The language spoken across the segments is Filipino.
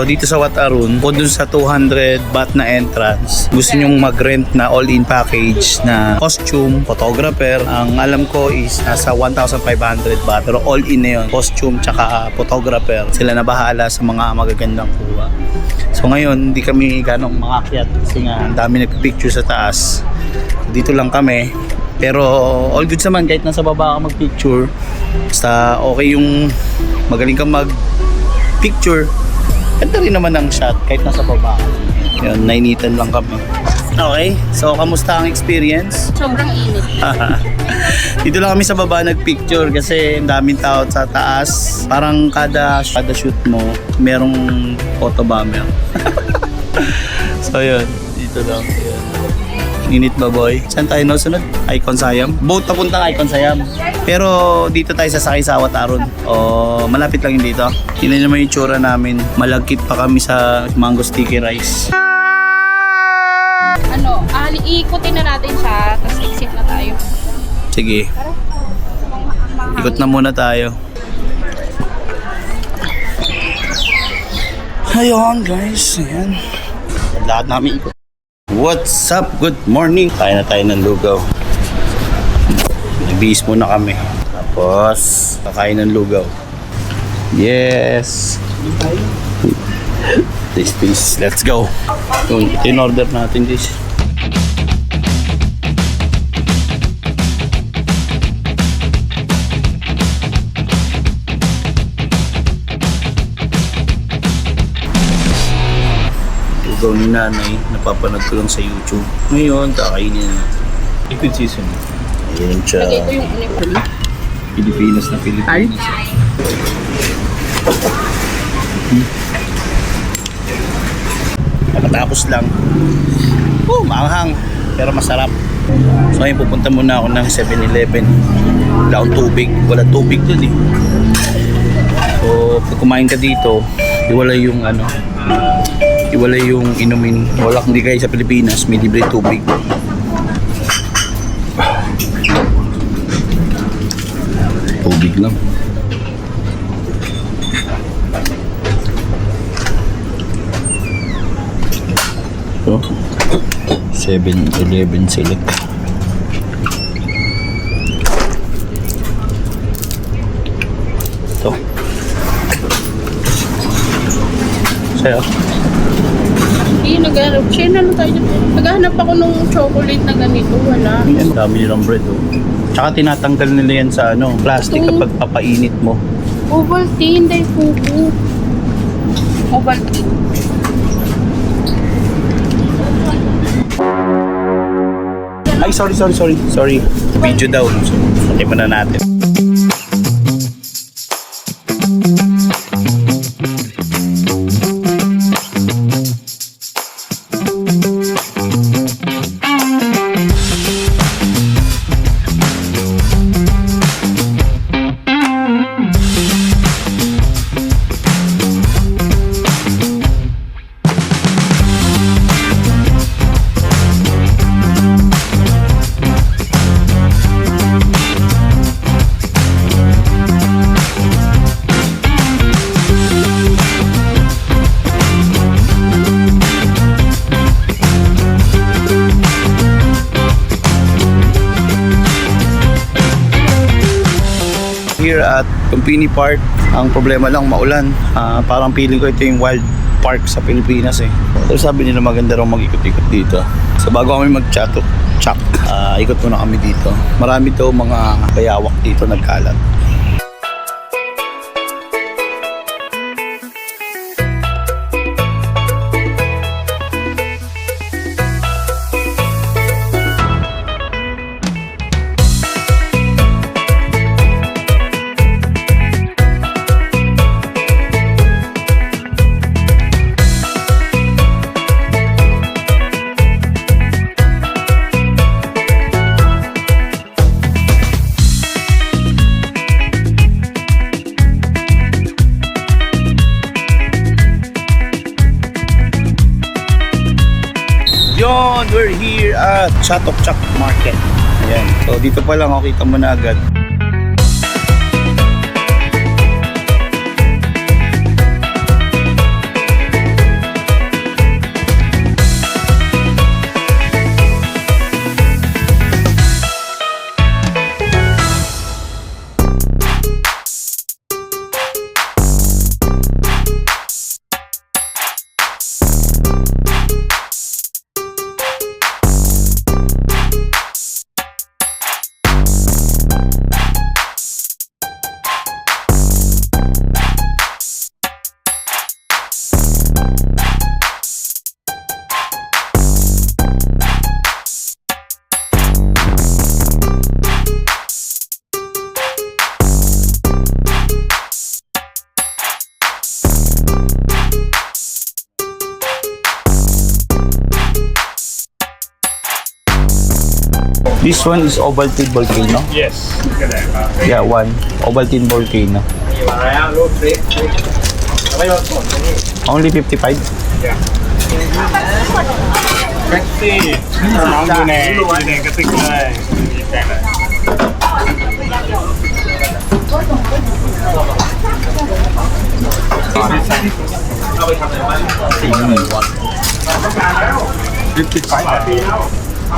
So dito sa Wat Arun, po dun sa 200 baht na entrance, gusto nyong mag-rent na all-in package na costume, photographer, ang alam ko is nasa 1,500 baht. Pero all-in na yun, costume tsaka photographer. Sila na bahala sa mga magagandang kuha. So ngayon, hindi kami ganong makakyat kasi nga ang dami nagpicture sa taas. Dito lang kami. Pero all good naman kahit nasa baba ka mag-picture. Basta okay yung magaling kang mag-picture. Ganda rin naman ang shot kahit nasa baba. Yun, nainitan lang kami. Okay, so kamusta ang experience? Sobrang init. Dito lang kami sa baba nag-picture kasi ang daming tao sa taas. Parang kada shoot mo, merong photo bomber. So yun, dito lang. Yun. Init ba boy? Saan tayo nasunod? Icon Siam? Boat papuntang Icon Siam. Pero dito tayo sasakay sa Wat Arun. O malapit lang yun dito. Tingnan naman yung tsura namin. Malagkit pa kami sa mango sticky rice. Ano, iikutin na natin siya, tapos exit na tayo. Sige. Ikot na muna tayo. Ayun guys, ayan. Lahat namin ikot. What's up? Good morning. Kain na tayo ng lugaw. Nag-bihis muna kami. Tapos, kakain ng lugaw. Yes. This. Let's go. In-order natin this. Lugaw ni nanay, napapanood ko lang sa YouTube. Ngayon, kakainin na. Liquid season. Ayan siya. Lagay ko yung uniform. Pilipinas na Pilipinas. Nakatapos lang. Maanghang. Pero masarap. So ngayon pupunta muna ako ng 7-Eleven. Wala akong tubig. Wala tubig dun eh. So pag kumain ka dito, iwalay yung iwalay yung inumin. Wala kung di kayo sa Pilipinas, may libre tubig. Tubig lang. So, 7-Eleven Select. Ito. Sa'yo. Naghanap. Share na tayo. Naghahanap ako nung chocolate na ganito. Wala. Ang dami nilang bread oh. Tsaka tinatanggal nila yan sa plastic kapag papainit mo. Ovaltine, dahil fugu. Ovaltine. Ay, sorry. Video daw. So, sakay muna natin. Here at Lumpini Park, ang problema lang maulan. Parang feeling ko ito yung wild park sa Pilipinas eh. Pero sabi nila maganda raw mag-ikot-ikot dito. So bago kami mag-chat, ikot muna kami dito. Marami daw mga bayawak dito nagkalat. Yun, we're here at Chatok Chak Market. Ayan. So dito pa lang kita mo na agad. This one is Ovaltine Volcano. Yes. Yeah, one. Ovaltine Volcano. Only 55? Yeah. Taxi น้องอยู่ในกระติกเลยมีแจกเลย ข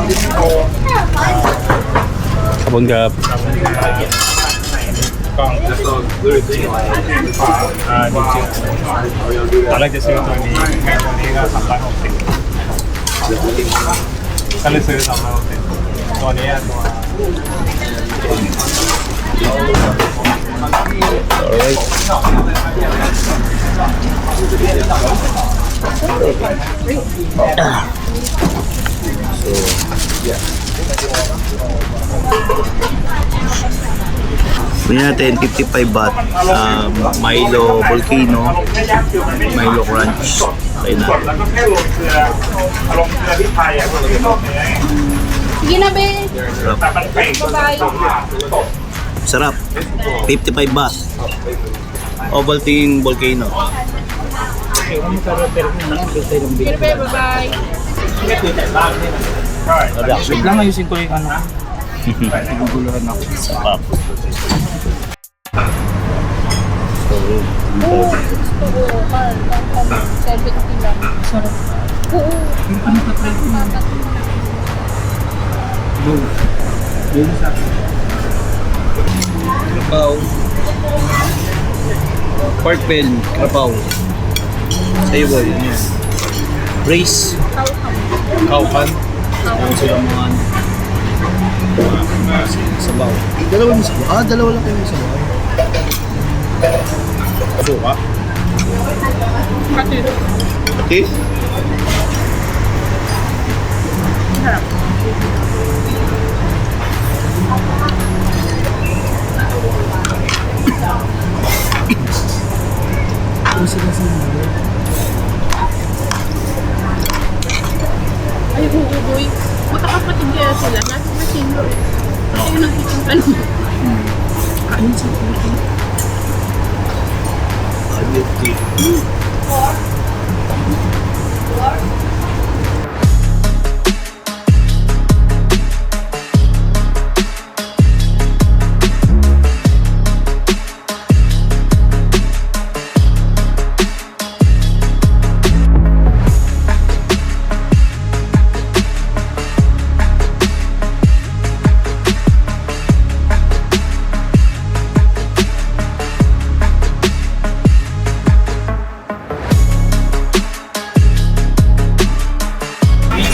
อบคุณครับ กล้องจะโซนตอนแรกจะซื้อตัวนี้แค่ตัวนี้ก็360ก็เลยซื้อ360ตัวนี้ตัว Alright. Kunin natin 55 baht, Milo Volcano, Milo Crunch. Ayun na. แล้วก็แค่ลงเกลือลงเกลือที่ไทยอ่ะมันก็ไม่ได้ Sige na, be. แต่มันเป่ง Bye-bye. Sarap. 55 baht. Ovaltine Volcano. Sige, be. Bye-bye. ใช่ Wait lang, ayusin ko yung ano. Naguguluhan ako. Sarap. Oo, gusto ko. Carl, 70 lang. Sarap. Oo. Ano ka try ko? Yun sa akin. Krapaw. Pork belly. Krapaw. Sa'yo boy. Ano yan? Brace. Kaukan. Ano sila mga ano? Sabaw. Dalawa yung sabaw? Dalawa lang kayo yung sabaw. Suka? Pati. Pati? Sarap. Ay, oo, boy. Magkakapatid kaya sila. Nasa masino eh. Kasi yun ang kitang tanong. Kain sa puto.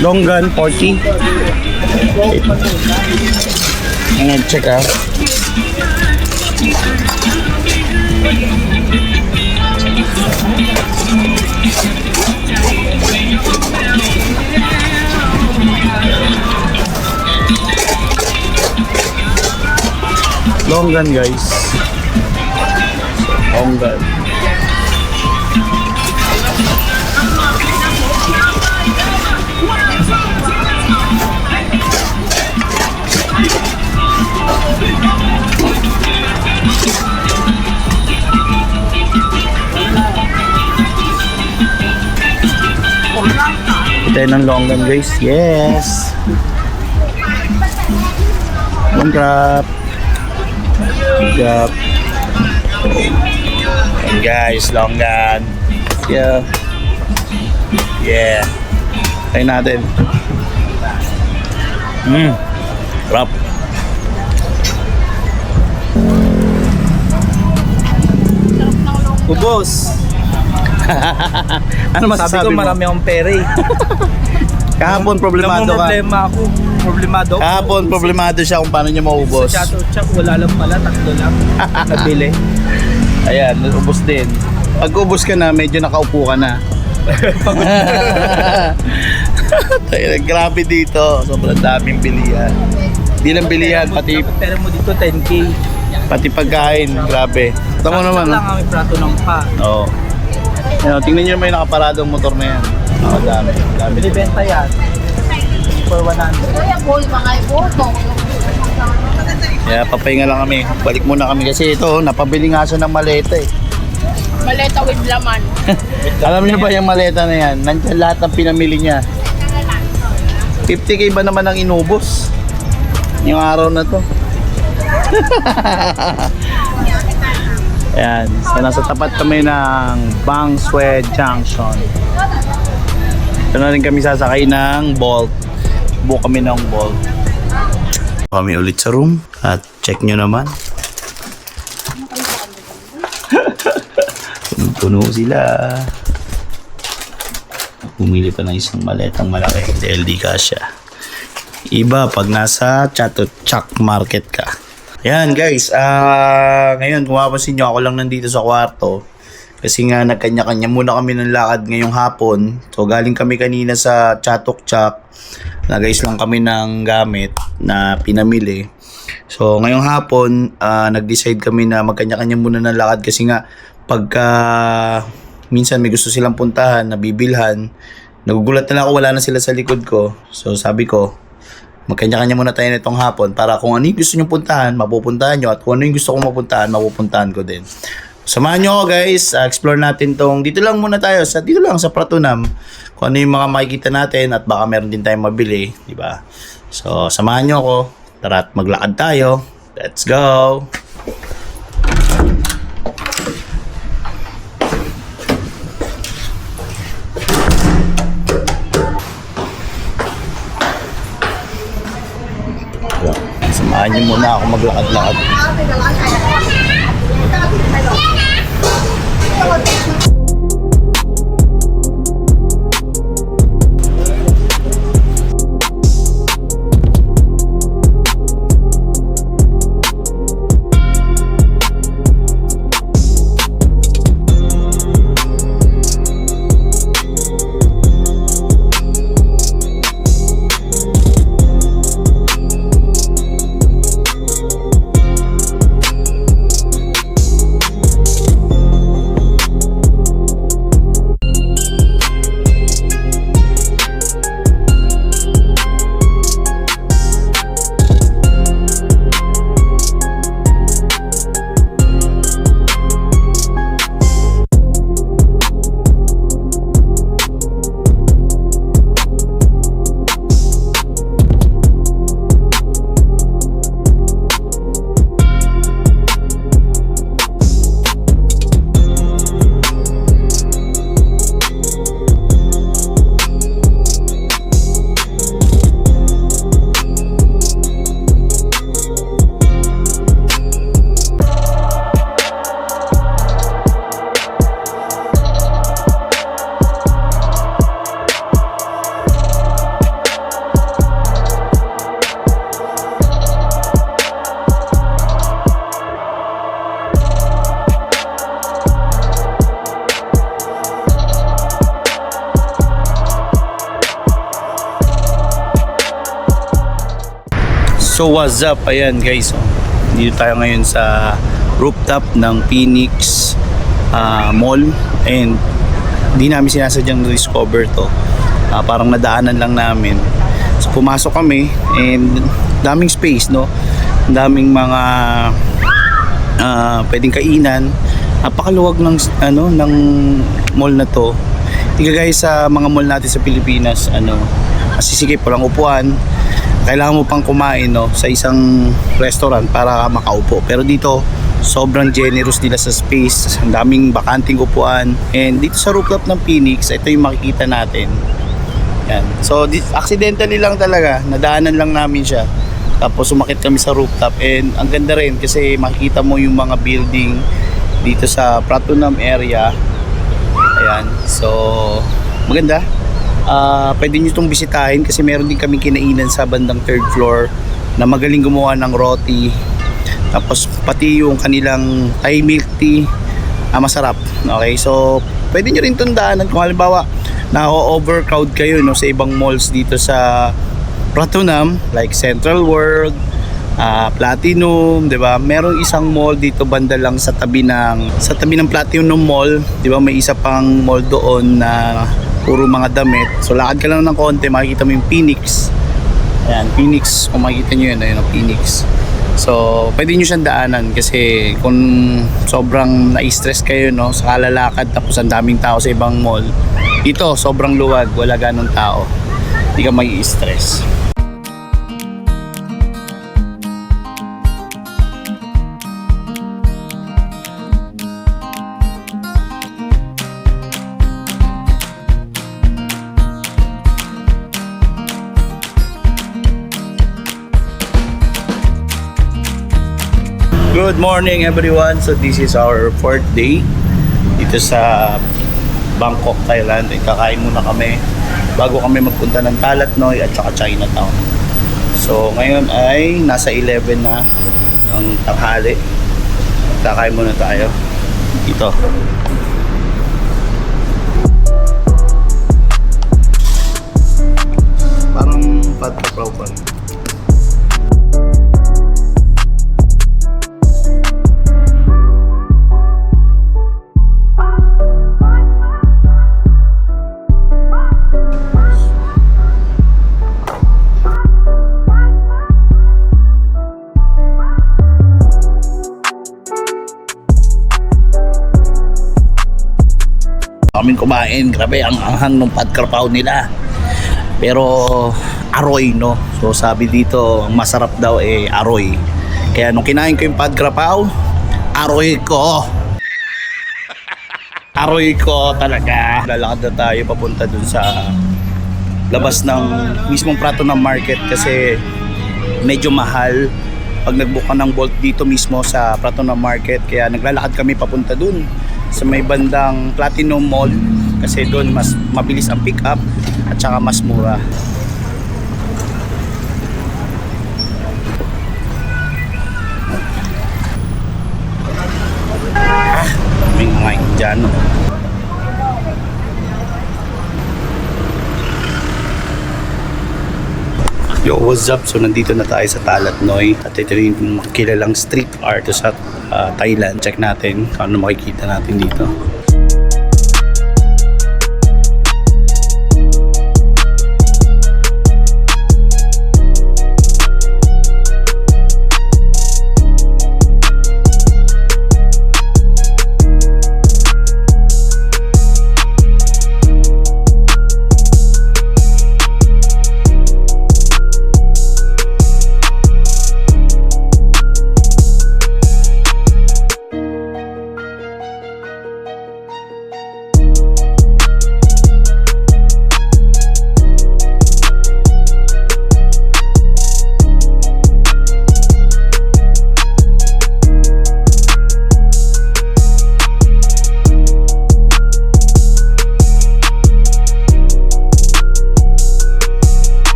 Longgan 40. Ngayon, check ah. Longgan guys. Longgan. Tayo ng longgan guys. Yes. One crab. Crab. And guys, longgan. Yeah. Yeah. Tayo natin. Crab. Ubos! Ano Sabi masasabi ko mo? marami akong pera eh. Kahapon problemado ka. Problema ako. Problemado ako. Kahapon problemado siya kung paano niya maubos. Sa Chato Chak, wala lang pala. Tatlo lang. Nabili. Ayan, ubos din. Pag ubos ka na, medyo nakaupo ka na. Tayo, grabe dito. Sobrang daming bilihan. Hindi lang bilihan, pati Dapat pera mo dito 10K. pagkain. Grabe. Tama naman. lang ang prato ng pa. Oo. Tingnan niyo naman yung nakaparadong motor na yan. Dami. Dami. Binibenta yan. for 100. Kaya boy, mga iboto. Kaya papahinga lang kami. Balik muna kami kasi ito, napabili nga siya ng maleta eh. Maleta with laman. Alam niyo ba yung maleta na yan? Nandiyan lahat ng pinamili niya. 50k ba naman ang inubos? Yung araw na to. Ayan. So nasa tapat kami ng Bangsue Junction. Ito na rin kami sasakay ng Bolt. Book kami ng Bolt. Kami ulit sa room at check nyo naman. Puno sila. Pumili pa ng isang maletang malaki dahil di kasya. Iba pag nasa Chatuchak Market ka. Ayan guys, ngayon kung mapapansin nyo, ako lang nandito sa kwarto. Kasi nga nagkanya-kanya muna kami ng lakad ngayong hapon. So galing kami kanina sa Chatuchak. Nag-ayos lang kami ng gamit na pinamili. So ngayong hapon, nag-decide kami na magkanya-kanya muna ng lakad kasi nga pagka minsan may gusto silang puntahan, nabibilhan, nagugulat na lang ako, wala na sila sa likod ko. So sabi ko, magkanya-kanya muna tayo nitong hapon para kung ano yung gusto nyo puntahan, mapupuntahan nyo, at kung ano yung gusto kong mapuntahan, mapupuntahan ko din. Samahan nyo ako guys, explore natin tong, dito lang muna tayo, dito lang sa Pratunam, kung ano yung mga makikita natin at baka meron din tayong mabili, di ba? So samahan nyo ako, tara at maglakad tayo, let's go! Samahan niyo muna ako maglakad-lakad. So what's up? Ayan guys, dito tayo ngayon sa rooftop ng Phoenix Mall, and di namin sinasadyang discover to, parang nadaanan lang namin. So pumasok kami and daming space, no? Daming mga pwedeng kainan. Napakaluwag ng ng mall na to. Hindi guys sa mga mall natin sa Pilipinas, masisikip walang upuan. Kailangan mo pang kumain, no, sa isang restaurant para makaupo. Pero dito, sobrang generous nila sa space. Ang daming bakanting upuan. And dito sa rooftop ng Phoenix, ito yung makikita natin. Yan. So, accidentally lang talaga. Nadaanan lang namin siya. Tapos umakit kami sa rooftop. And ang ganda rin kasi makikita mo yung mga building dito sa Pratunam area. Ayan. So, maganda. Pwede nyo itong bisitahin kasi meron din kami kinainan sa bandang 3rd floor na magaling gumawa ng roti, tapos pati yung kanilang Thai milk tea, masarap. Okay, so pwede nyo rin itong daanan kung halimbawa na-overcrowd kayo, no, sa ibang malls dito sa Pratunam like Central World, Platinum, 'di ba? Merong isang mall dito banda lang sa tabi ng Platinum Mall, 'di ba? May isa pang mall doon na puro mga damit. So lakad ka lang ng konti, makikita mo yung Phoenix Ayan, Phoenix. Kung makikita nyo yun, ayun ang Phoenix. So, pwede nyo siyang daanan kasi kung sobrang na-stress kayo, no, sa kalalakad tapos ang daming tao sa ibang mall, ito, sobrang luwag, wala ganong tao. Hindi ka mai-stress. Good morning everyone. So this is our 4th day dito sa Bangkok, Thailand. Kakain muna kami bago kami magpunta ng Talat Noi at saka Chinatown. So ngayon ay nasa 11 na ang tanghali. Kakain muna tayo dito. Parang pad pa pa. Kaming kumain, grabe ang anghang ng pad krapaw nila. Pero aroy, no. So sabi dito, ang masarap daw aroy. Kaya nung kinain ko yung pad krapaw, aroy ko. Aroy ko talaga. Lalakad na tayo papunta dun sa labas ng mismong Prato ng market kasi medyo mahal pag nagbook ka ng Bolt dito mismo sa Prato ng market. Kaya naglalakad kami papunta dun sa may bandang Platinum Mall kasi doon mas mabilis ang pick up at saka mas mura. May mga Indiano. Yo, what's up? So nandito na tayo sa Talat Noi at ito yung kilalang street art sa Thailand. Check natin kung ano makikita natin dito.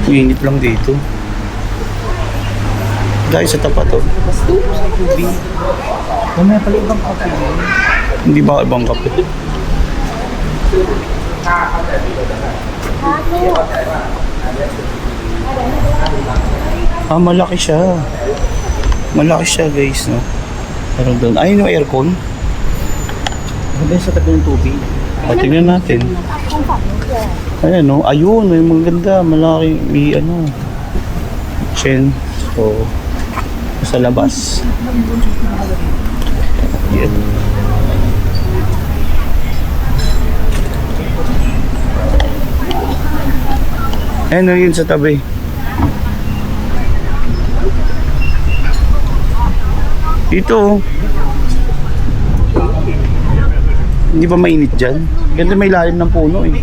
Init lang dito. Dahil sa tapat to. Mamaya pala ibang kape. Hindi ba ibang kape? Malaki siya. Malaki siya guys, no? Pero doon, ayun yung aircon. Ano sa tabi ng tubig? Tingnan natin. Ayan, no? Ayun, may maganda. Malaki, may ano. Chen. So, sa labas. Yan. Ayan, yun sa tabi. Dito. Hindi ba mainit dyan? Ganda may lalim ng puno eh.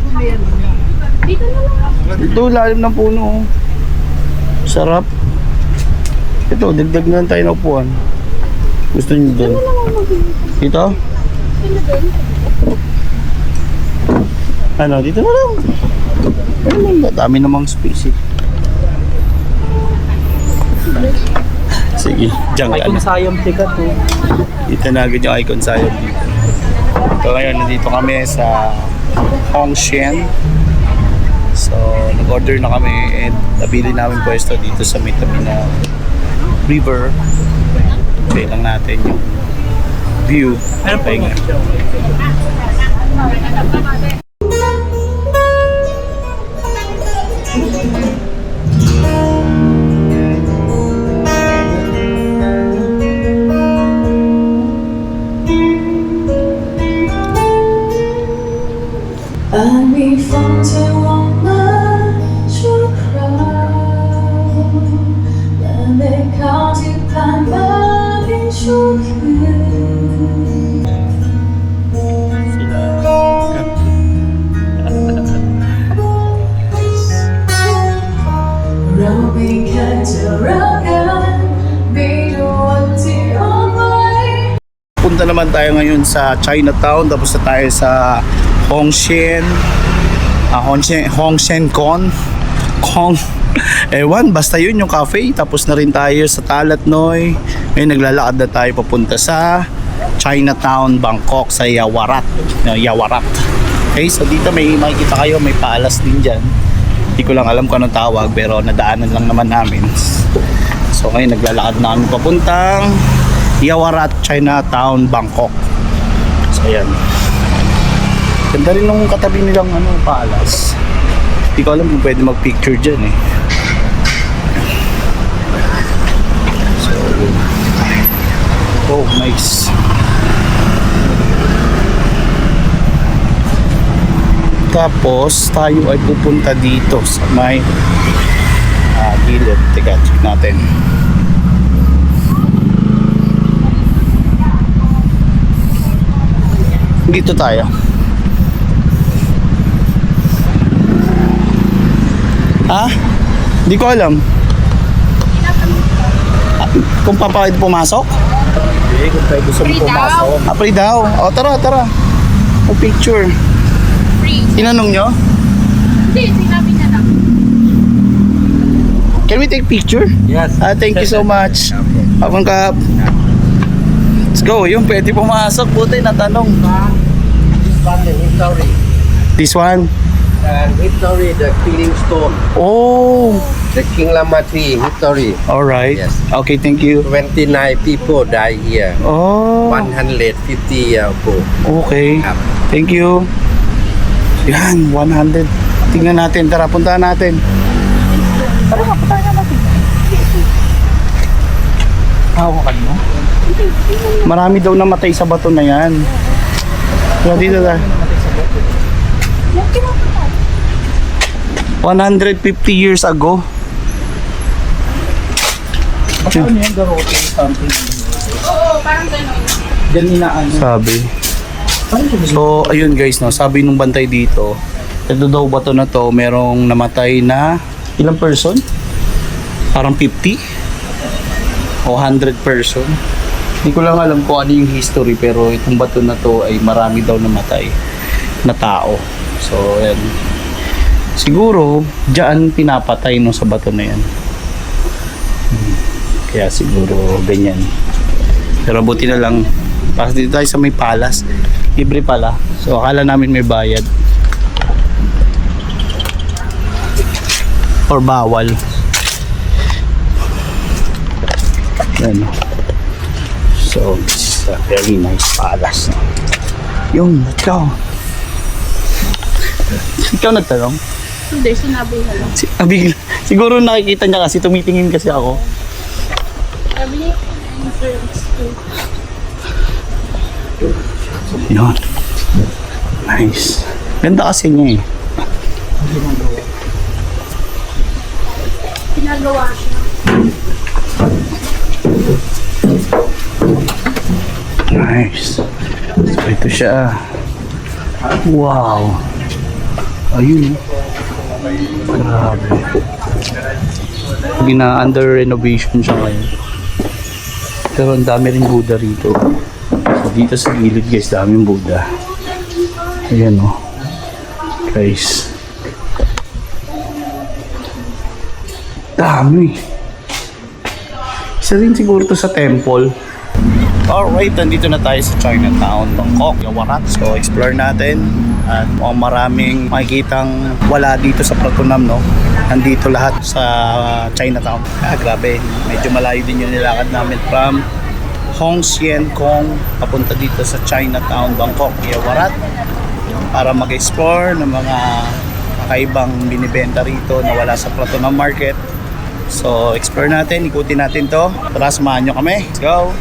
Dito na lang. Ito, lalim ng puno. Oh. Sarap. Ito, dagdag na lang tayo na upuan. Gusto niyo doon? Dito? Ano, dito na lang. Ano lang, dami namang space eh. Sige, diyan ka Icon na. sayang tikat oh. Dito na agad yung icon sayang dito. So ngayon, nandito kami sa Hongshen. So, nag-order na kami and nabili namin pwesto dito sa may tabi na river. Try lang natin yung view. Ano po? Pahinga. 爱你放在我们出口，但没靠近攀爬并出去。 เราไม่เคยจะรักกันมีแต่วันที่อ่อนไหว Punta naman tayo ngayon sa Chinatown, tapos na tayo sa Hongshen Kong. Ewan, basta yun yung cafe. Tapos na rin tayo sa Talat Noi. Ngayon naglalakad na tayo papunta sa Chinatown, Bangkok, sa Yawarat. Okay, so dito may makikita kayo, may paalas din dyan. Hindi ko lang alam kung anong tawag, pero nadaanan lang naman namin. So ngayon naglalakad na kami papuntang Yawarat, Chinatown, Bangkok. So ayan. Ganda rin nung katabi nilang paalas. Hindi ko alam kung pwede mag-picture dyan eh. So, oh nice. Tapos tayo ay pupunta dito sa may gilid. Teka, check natin. Dito tayo. Ha? Hindi ko alam. Kung papakit pumasok? Hindi, kung tayo gusto mo Free daw. pumasok. Free daw. O tara. O picture. Free. Tinanong nyo? Hindi, sinabi niya lang. Can we take picture? Yes. Thank you so much. Abang kap. Let's go. Yung pwede pumasok. Buti natanong. History. This one? And history, the killing stone. Oh. The King Lama tree, history. Alright. Yes. Okay, thank you. 29 people die here. Oh. 150 years ago. Okay.ครับ Thank you. Yan, 100. Tingnan natin. Tara, puntahan natin. Tara, puntahan natin. Hawakan mo? Marami daw namatay sa bato na yan. Tara, dito na. 150 years ago. Baka ano yan, garote something. Oo, parang gano'n. Ganinaan. Sabi. So, ayun guys, no, sabi nung bantay dito, ito daw bato na to, merong namatay na ilang person? Parang 50 o 100 person. Hindi ko lang alam kung ano yung history, pero itong bato na to ay marami daw namatay na tao. So, ayan. Siguro, diyan pinapatay no sa bato na yan. Kaya siguro ganyan. Pero buti na lang, para dito tayo sa may palas. Libre pala. So akala namin may bayad. Or bawal. Yan. So this is a very nice palace. Yung, let's go. Ikaw nagtanong? Hindi, sinabi niya lang. Siguro nakikita niya kasi tumitingin kasi ako. Sabi niya, insurance ko. Yun. Nice. Ganda kasi niya eh. Pinagawa siya. Nice. So ito siya. Wow. Ayun. Grabe. Under renovation siya ngayon. Pero ang dami rin Buddha rito. So dito sa gilid guys, daming Buddha. Ayan o. Guys. Dami. Isa rin siguro to sa temple. Alright, nandito na tayo sa Chinatown, Bangkok, Yawarat. So, explore natin. At maraming makikitang wala dito sa Pratunam, no? Nandito lahat sa Chinatown. Grabe. Medyo malayo din yung nilakad namin from Hongshen Kong papunta dito sa Chinatown, Bangkok, Yawarat. para mag-explore ng mga kakaibang binibenta rito na wala sa Plato ng Market. So, explore natin, ikutin natin to. Tara, samahan nyo kami. Let's go!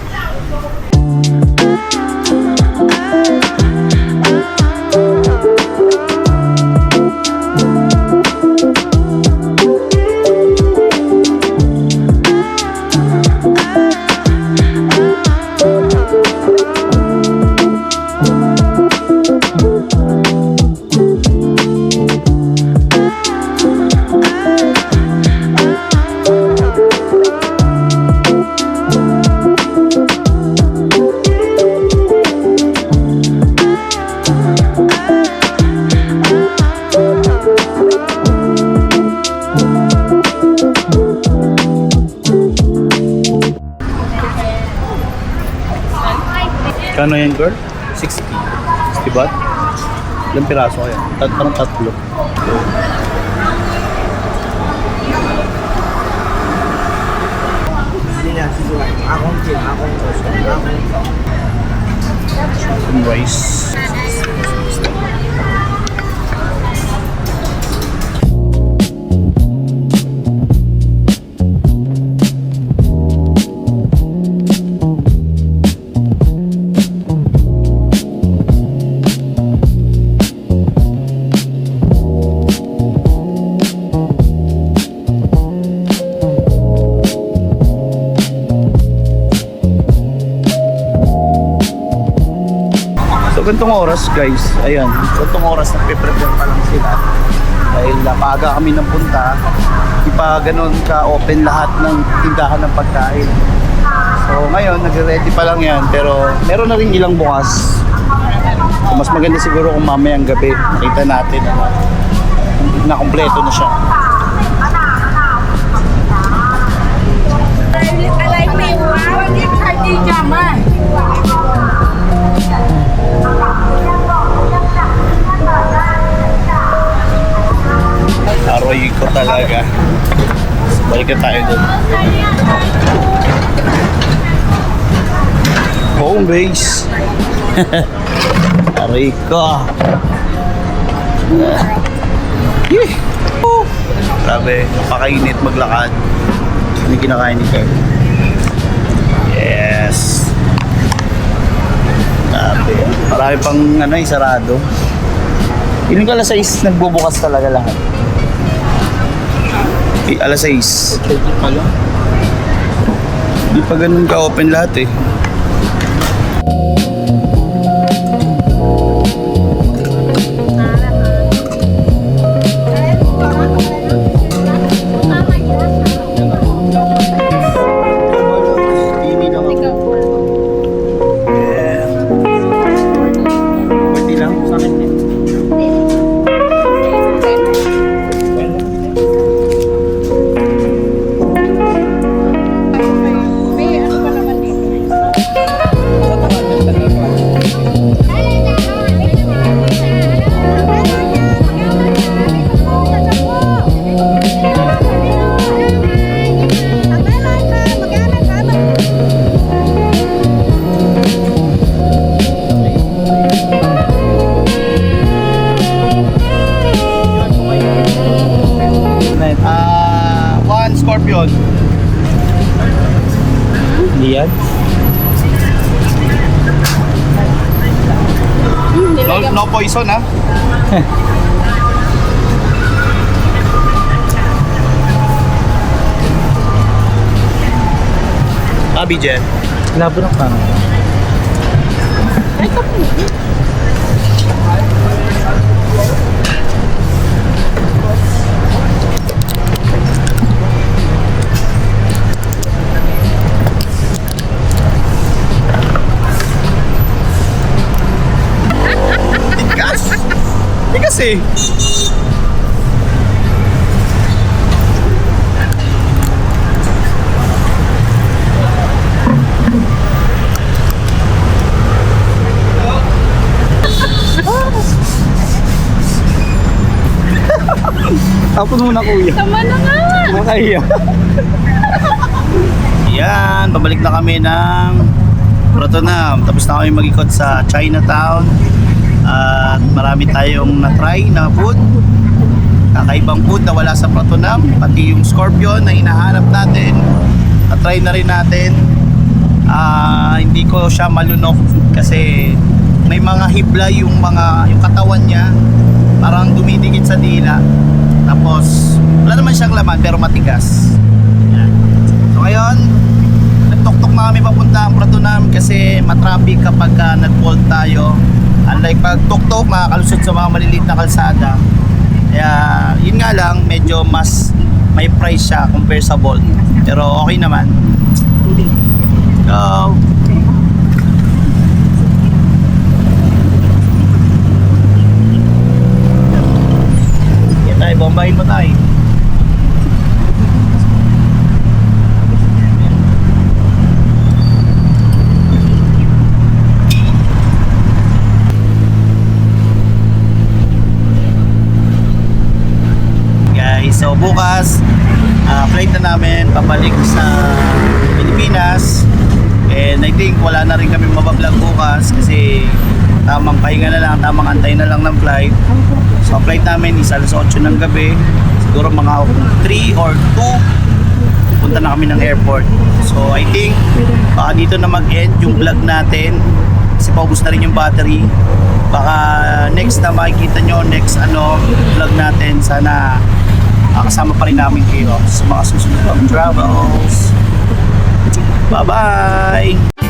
Kano yan, girl? 60. 60 baht? Ilang piraso kaya? Parang tatlo. Chicken rice. Gantong oras guys, ayan, gantong oras nagpe-prepare pa lang sila dahil napaga kami ng punta, di pa ganun ka-open lahat ng tindahan ng pagkain. So ngayon, nagre-ready pa lang yan, pero meron na rin ilang bukas. So, mas maganda siguro kung mamayang gabi, nakita natin na kompleto na siya. Aroy ko talaga. Balik tayo doon. Home base. Aroy ko. Grabe, napakainit maglakad. Ano yung kinakain ni Carl? Yes. Grabe. Marami pang sarado. Ilang alas 6 nagbubukas talaga lahat. Alas 6. Hindi pa ganun ka-open lahat eh. Scorpion. Hindi yan? No poison ha? Abidjan. Labo ng kano. Ay, kapo. Eh. Tapos muna kuya. Tama na nga. Makaya. Yan, pabalik na kami ng Pratunam. Tapos na kami mag-ikot sa Chinatown. At marami tayong na-try na food. Kakaibang food na wala sa Pratunam. Pati yung scorpion na hinahanap natin. Na-try na rin natin. Hindi ko siya malunok kasi may mga hibla yung katawan niya. Parang dumidikit sa dila. Tapos wala naman siyang laman pero matigas. Yan. So ngayon, nagtok-tok na kami papunta ang Pratunam kasi matraffic kapag nag-bolt tayo. Unlike pag tok-tok, makakalusot sa mga maliliit na kalsada. Kaya yun nga lang, medyo mas may price siya compare sa Bolt. Pero okay naman. Go! Yan tayo, bombahin mo tayo. So bukas, flight na namin pabalik sa Pilipinas. And I think wala na rin kami mabablog bukas kasi tamang pahinga na lang, tamang antay na lang ng flight. So flight namin is alas 8 ng gabi. Siguro mga 3 or 2 punta na kami ng airport. So I think baka dito na mag-end yung vlog natin kasi paubos na rin yung battery. Baka next na makikita nyo, next vlog natin, sana kasama pa rin namin kayo sa mga susunod na travels. Bye-bye!